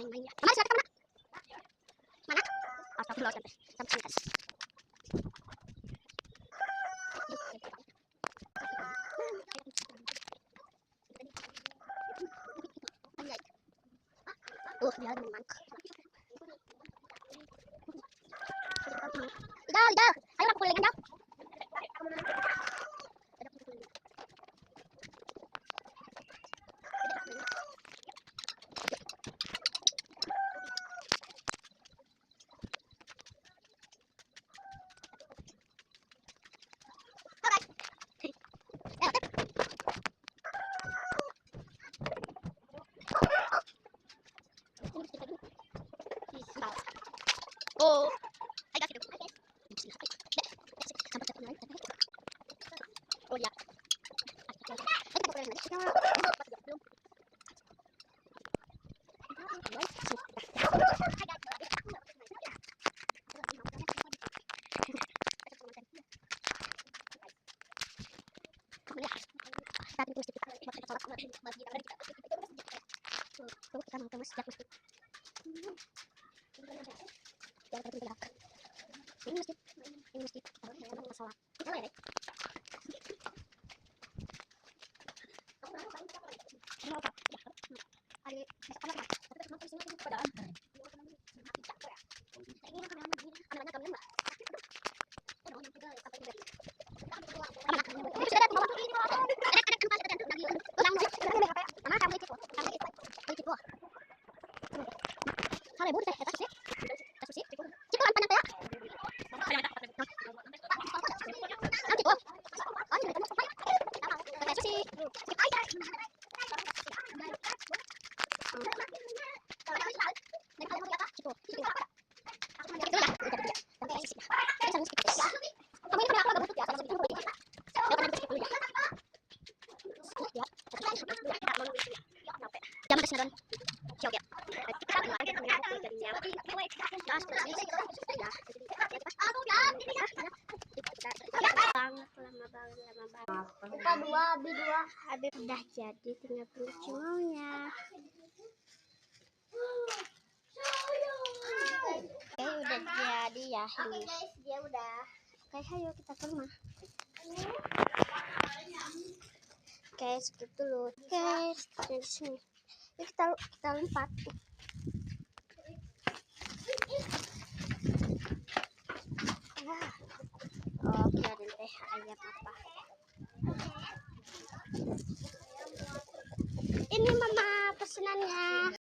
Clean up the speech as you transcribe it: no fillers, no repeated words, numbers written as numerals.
main-main ya. Kemana silakan mana? Astagfirullah sampai sini guys. Dia lagi main. Lidah. Ayo aku kuliah dengan oh, ayo kasih dulu. Oh ya. Kita dua habis udah jadi, tinggal tunggu cimaunya. Oke, udah jadi ya ini. Dia udah. Oke, ayo kita ke rumah. Oke, skip dulu. Oke, dari sini. Yuk kita lompat. Oke, ada teh ayam apa? Ini mama pesenannya.